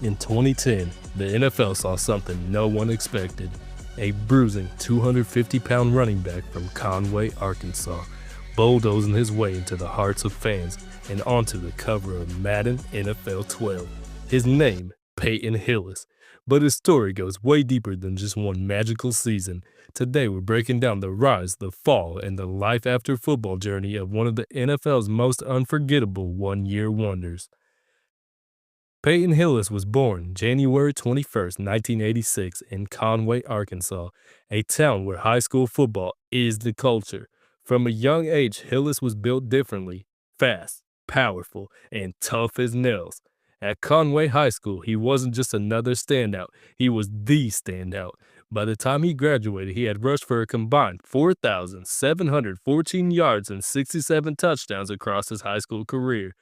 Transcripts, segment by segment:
In 2010, the NFL saw something no one expected. A bruising 250-pound running back from Conway, Arkansas, bulldozing his way into the hearts of fans and onto the cover of Madden NFL 12. His name, Peyton Hillis. But his story goes way deeper than just one magical season. Today we're breaking down the rise, the fall, and the life after football journey of one of the NFL's most unforgettable one-year wonders. Peyton Hillis was born January 21st, 1986 in Conway, Arkansas, a town where high school football is the culture. From a young age, Hillis was built differently, fast, powerful, and tough as nails. At Conway High School, he wasn't just another standout, he was the standout. By the time he graduated, he had rushed for a combined 4,714 yards and 67 touchdowns across his high school career.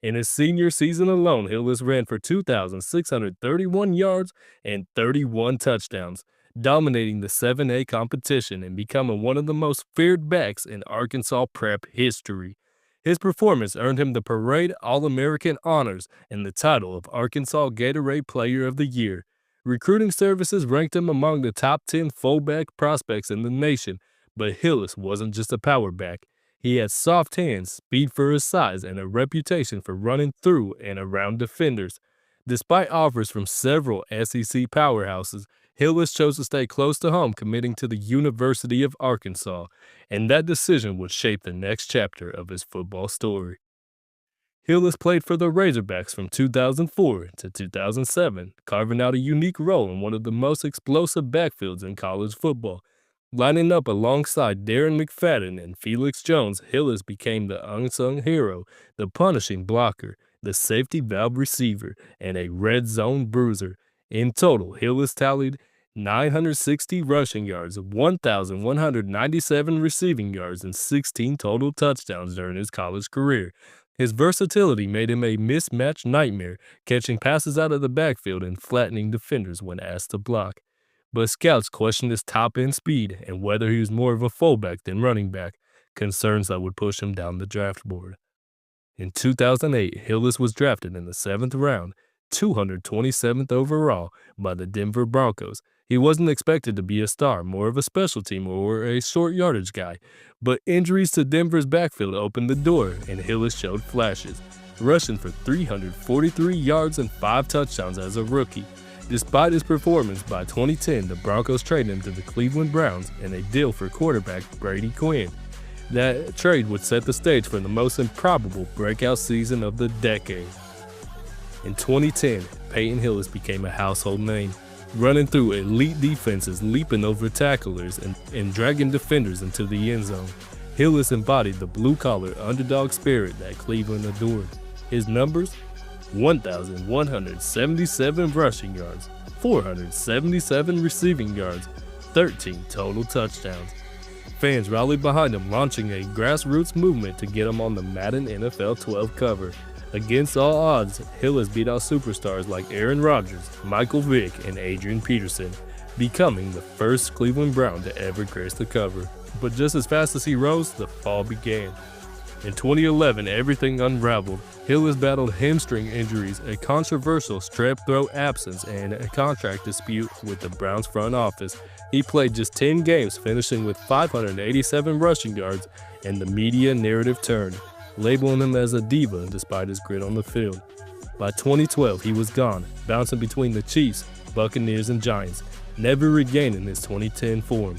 In his senior season alone, Hillis ran for 2,631 yards and 31 touchdowns, dominating the 7A competition and becoming one of the most feared backs in Arkansas prep history. His performance earned him the Parade All-American honors and the title of Arkansas Gatorade Player of the Year. Recruiting services ranked him among the top 10 fullback prospects in the nation, but Hillis wasn't just a power back. He had soft hands, speed for his size, and a reputation for running through and around defenders. Despite offers from several SEC powerhouses, Hillis chose to stay close to home, committing to the University of Arkansas, and that decision would shape the next chapter of his football story. Hillis played for the Razorbacks from 2004 to 2007, carving out a unique role in one of the most explosive backfields in college football. Lining up alongside Darren McFadden and Felix Jones, Hillis became the unsung hero, the punishing blocker, the safety valve receiver, and a red zone bruiser. In total, Hillis tallied 960 rushing yards, 1,197 receiving yards, and 16 total touchdowns during his college career. His versatility made him a mismatch nightmare, catching passes out of the backfield and flattening defenders when asked to block. But scouts questioned his top-end speed and whether he was more of a fullback than running back, concerns that would push him down the draft board. In 2008, Hillis was drafted in the 7th round, 227th overall, by the Denver Broncos. He wasn't expected to be a star, more of a special team or a short yardage guy, but injuries to Denver's backfield opened the door, and Hillis showed flashes, rushing for 343 yards and 5 touchdowns as a rookie. Despite his performance, by 2010, the Broncos traded him to the Cleveland Browns in a deal for quarterback Brady Quinn. That trade would set the stage for the most improbable breakout season of the decade. In 2010, Peyton Hillis became a household name, running through elite defenses, leaping over tacklers, and dragging defenders into the end zone. Hillis embodied the blue-collar underdog spirit that Cleveland adored. His numbers? 1,177 rushing yards, 477 receiving yards, 13 total touchdowns. Fans rallied behind him, launching a grassroots movement to get him on the Madden NFL 12 cover. Against all odds, Hillis beat out superstars like Aaron Rodgers, Michael Vick, and Adrian Peterson, becoming the first Cleveland Brown to ever grace the cover. But just as fast as he rose, the fall began. In 2011, everything unraveled. Hillis battled hamstring injuries, a controversial strep throat absence, and a contract dispute with the Browns front office. He played just 10 games, finishing with 587 rushing yards, and the media narrative turned, labeling him as a diva despite his grit on the field. By 2012, he was gone, bouncing between the Chiefs, Buccaneers, and Giants, never regaining his 2010 form.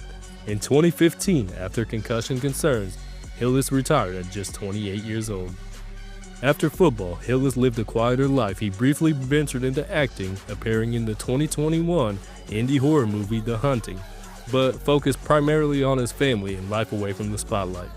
In 2015, after concussion concerns, Hillis retired at just 28 years old. After football, Hillis lived a quieter life. He briefly ventured into acting, appearing in the 2021 indie horror movie The Hunting, but focused primarily on his family and life away from the spotlight.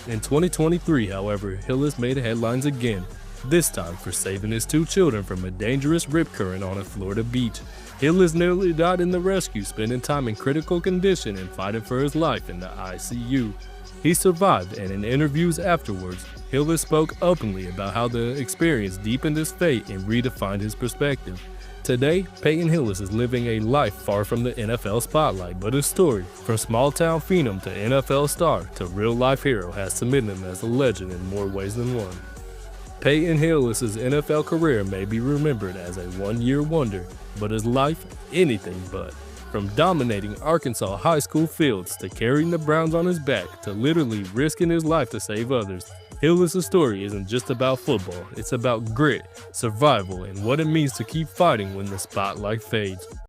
In 2023, however, Hillis made headlines again, this time for saving his 2 children from a dangerous rip current on a Florida beach. Hillis nearly died in the rescue, spending time in critical condition and fighting for his life in the ICU. He survived, and in interviews afterwards, Hillis spoke openly about how the experience deepened his faith and redefined his perspective. Today, Peyton Hillis is living a life far from the NFL spotlight, but his story, from small-town phenom to NFL star to real-life hero, has cemented him as a legend in more ways than one. Peyton Hillis' NFL career may be remembered as a one-year wonder, but his life, anything but. From dominating Arkansas high school fields to carrying the Browns on his back to literally risking his life to save others, Hillis' story isn't just about football, it's about grit, survival, and what it means to keep fighting when the spotlight fades.